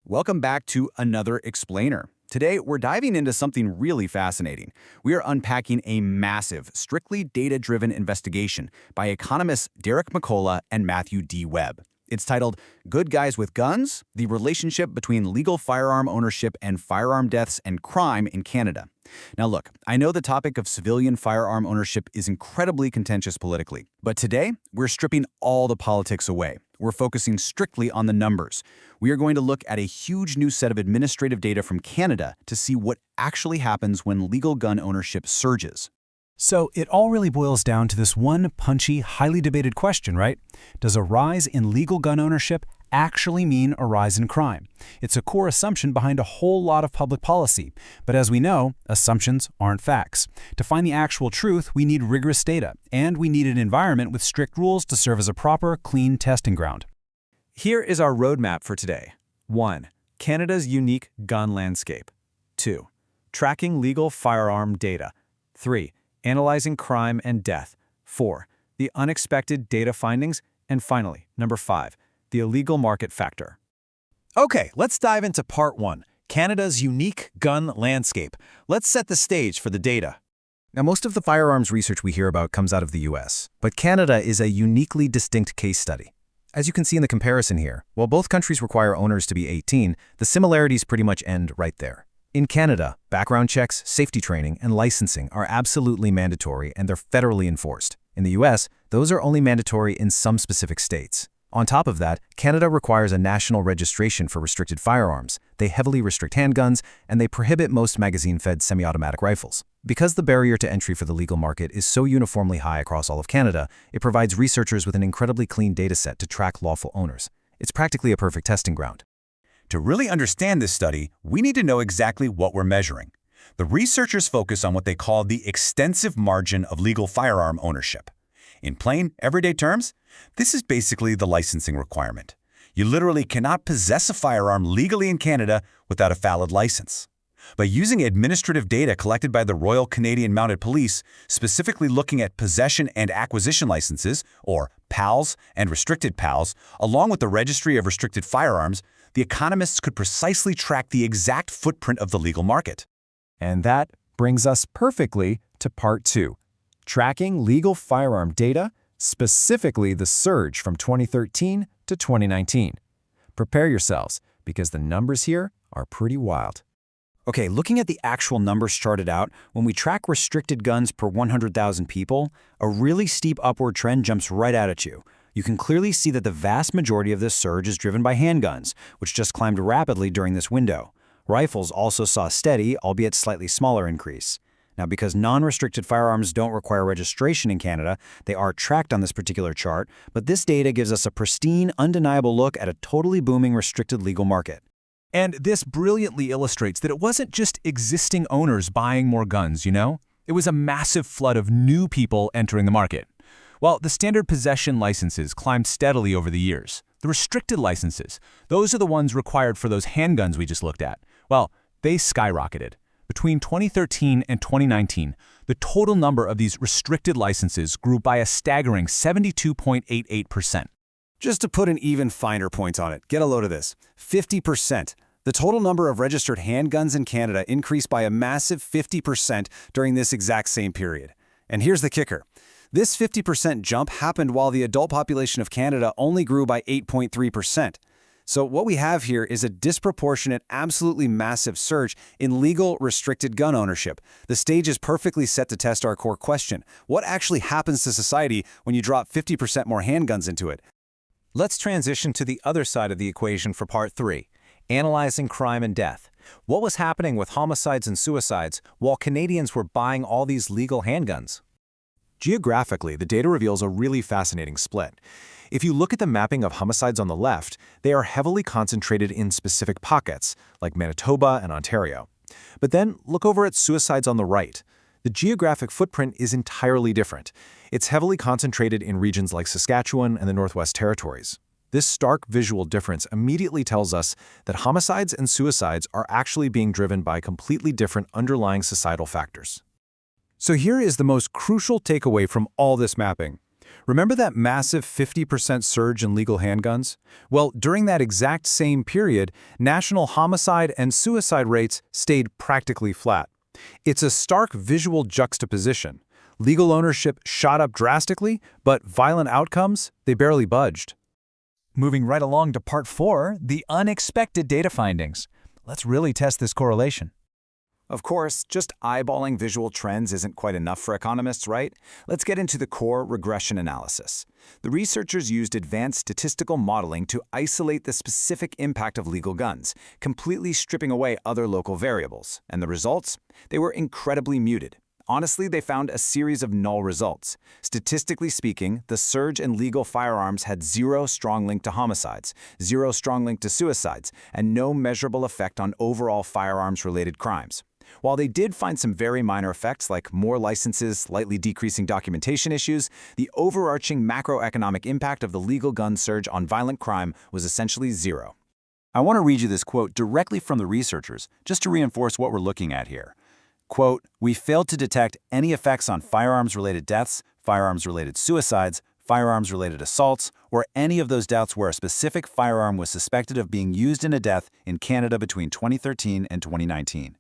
Welcome back to another Explainer. Today, we're diving into something really fascinating. We are unpacking a massive, strictly data-driven investigation by economists Derek McCullough and Matthew D. Webb. It's titled, Good Guys with Guns: The Relationship Between Legal Firearm Ownership and Firearm Deaths and Crime in Canada. Now look, I know the topic of civilian firearm ownership is incredibly contentious politically, but today, we're stripping all the politics away. We're focusing strictly on the numbers. We are going to look at a huge new set of administrative data from Canada to see what actually happens when legal gun ownership surges. So it all really boils down to this one punchy, highly debated question, right? Does a rise in legal gun ownership actually mean a rise in crime? It's a core assumption behind a whole lot of public policy. But as we know, assumptions aren't facts. To find the actual truth, we need rigorous data, and we need an environment with strict rules to serve as a proper, clean testing ground. Here is our roadmap for today. 1. Canada's unique gun landscape. 2. Tracking legal firearm data. 3. Analyzing crime and death. 4. The unexpected data findings. And finally, number 5. The illegal market factor. Okay, let's dive into part 1, Canada's unique gun landscape. Let's set the stage for the data. Now, most of the firearms research we hear about comes out of the US, but Canada is a uniquely distinct case study. As you can see in the comparison here, while both countries require owners to be 18, the similarities pretty much end right there. In Canada, background checks, safety training, and licensing are absolutely mandatory and they're federally enforced. In the US, those are only mandatory in some specific states. On top of that, Canada requires a national registration for restricted firearms. They heavily restrict handguns, and they prohibit most magazine-fed semi-automatic rifles. Because the barrier to entry for the legal market is so uniformly high across all of Canada, it provides researchers with an incredibly clean dataset to track lawful owners. It's practically a perfect testing ground. To really understand this study, we need to know exactly what we're measuring. The researchers focus on what they call the extensive margin of legal firearm ownership. In plain, everyday terms, this is basically the licensing requirement. You literally cannot possess a firearm legally in Canada without a valid license. By using administrative data collected by the Royal Canadian Mounted Police, specifically looking at possession and acquisition licenses, or PALs and restricted PALs, along with the Registry of Restricted Firearms, the economists could precisely track the exact footprint of the legal market. And that brings us perfectly to part 2. Tracking legal firearm data, specifically the surge from 2013 to 2019. Prepare yourselves, because the numbers here are pretty wild. Okay, looking at the actual numbers charted out, when we track restricted guns per 100,000 people, a really steep upward trend jumps right out at you. You can clearly see that the vast majority of this surge is driven by handguns, which just climbed rapidly during this window. Rifles also saw a steady, albeit slightly smaller increase. Now, because non-restricted firearms don't require registration in Canada, they are tracked on this particular chart, but this data gives us a pristine, undeniable look at a totally booming restricted legal market. And this brilliantly illustrates that it wasn't just existing owners buying more guns, you know? It was a massive flood of new people entering the market. While the standard possession licenses climbed steadily over the years, the restricted licenses, those are the ones required for those handguns we just looked at, well, they skyrocketed. Between 2013 and 2019, the total number of these restricted licenses grew by a staggering 72.88%. Just to put an even finer point on it, get a load of this. 50%. The total number of registered handguns in Canada increased by a massive 50% during this exact same period. And here's the kicker. This 50% jump happened while the adult population of Canada only grew by 8.3%. So what we have here is a disproportionate, absolutely massive surge in legal restricted gun ownership. The stage is perfectly set to test our core question. What actually happens to society when you drop 50% more handguns into it? Let's transition to the other side of the equation for part 3, analyzing crime and death. What was happening with homicides and suicides while Canadians were buying all these legal handguns? Geographically, the data reveals a really fascinating split. If you look at the mapping of homicides on the left, they are heavily concentrated in specific pockets, like Manitoba and Ontario. But then look over at suicides on the right. The geographic footprint is entirely different. It's heavily concentrated in regions like Saskatchewan and the Northwest Territories. This stark visual difference immediately tells us that homicides and suicides are actually being driven by completely different underlying societal factors. So here is the most crucial takeaway from all this mapping. Remember that massive 50% surge in legal handguns? Well, during that exact same period, national homicide and suicide rates stayed practically flat. It's a stark visual juxtaposition. Legal ownership shot up drastically, but violent outcomes, they barely budged. Moving right along to part 4, the unexpected data findings. Let's really test this correlation. Of course, just eyeballing visual trends isn't quite enough for economists, right? Let's get into the core regression analysis. The researchers used advanced statistical modeling to isolate the specific impact of legal guns, completely stripping away other local variables. And the results? They were incredibly muted. Honestly, they found a series of null results. Statistically speaking, the surge in legal firearms had zero strong link to homicides, zero strong link to suicides, and no measurable effect on overall firearms-related crimes. While they did find some very minor effects like more licenses, slightly decreasing documentation issues, the overarching macroeconomic impact of the legal gun surge on violent crime was essentially zero. I want to read you this quote directly from the researchers, just to reinforce what we're looking at here. Quote, "We failed to detect any effects on firearms-related deaths, firearms-related suicides, firearms-related assaults, or any of those deaths where a specific firearm was suspected of being used in a death in Canada between 2013 and 2019.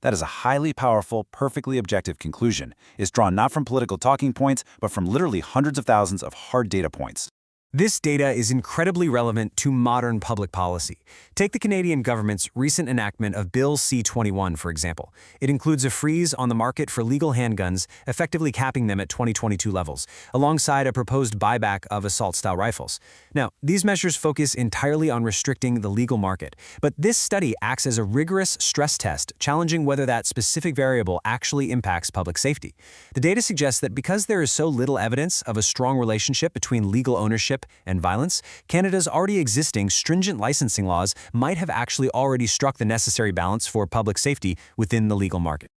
That is a highly powerful, perfectly objective conclusion. It's drawn not from political talking points, but from literally hundreds of thousands of hard data points. This data is incredibly relevant to modern public policy. Take the Canadian government's recent enactment of Bill C-21, for example. It includes a freeze on the market for legal handguns, effectively capping them at 2022 levels, alongside a proposed buyback of assault-style rifles. Now, these measures focus entirely on restricting the legal market, but this study acts as a rigorous stress test, challenging whether that specific variable actually impacts public safety. The data suggests that because there is so little evidence of a strong relationship between legal ownership and violence, Canada's already existing stringent licensing laws might have actually already struck the necessary balance for public safety within the legal market.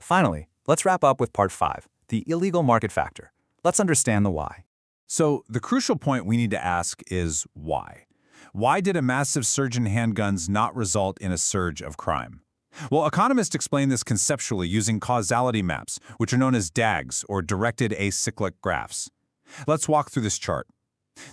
Finally, let's wrap up with part 5, the illegal market factor. Let's understand the why. So the crucial point we need to ask is why? Why did a massive surge in handguns not result in a surge of crime? Well, economists explain this conceptually using causality maps, which are known as DAGs, or directed acyclic graphs. Let's walk through this chart.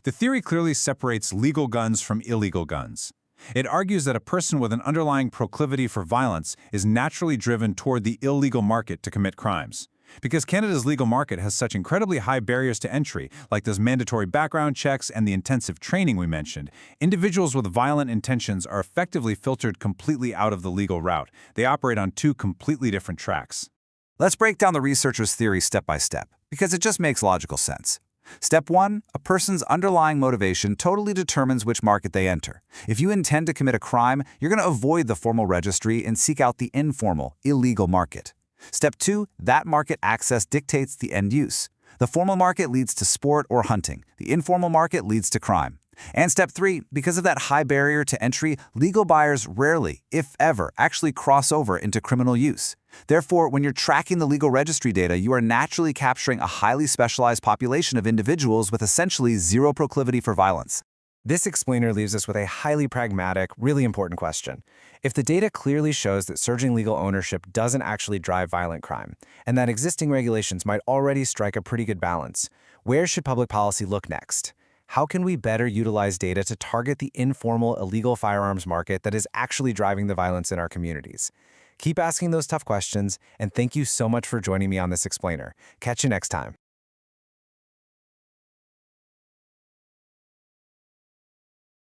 The theory clearly separates legal guns from illegal guns. It argues that a person with an underlying proclivity for violence is naturally driven toward the illegal market to commit crimes. Because Canada's legal market has such incredibly high barriers to entry, like those mandatory background checks and the intensive training we mentioned, individuals with violent intentions are effectively filtered completely out of the legal route. They operate on two completely different tracks. Let's break down the researchers' theory step by step, because it just makes logical sense. Step 1, a person's underlying motivation totally determines which market they enter. If you intend to commit a crime, you're going to avoid the formal registry and seek out the informal, illegal market. Step 2, that market access dictates the end use. The formal market leads to sport or hunting. The informal market leads to crime. And step 3, because of that high barrier to entry, legal buyers rarely, if ever, actually cross over into criminal use. Therefore, when you're tracking the legal registry data, you are naturally capturing a highly specialized population of individuals with essentially zero proclivity for violence. This explainer leaves us with a highly pragmatic, really important question. If the data clearly shows that surging legal ownership doesn't actually drive violent crime, and that existing regulations might already strike a pretty good balance, where should public policy look next? How can we better utilize data to target the informal, illegal firearms market that is actually driving the violence in our communities? Keep asking those tough questions, and thank you so much for joining me on this explainer. Catch you next time.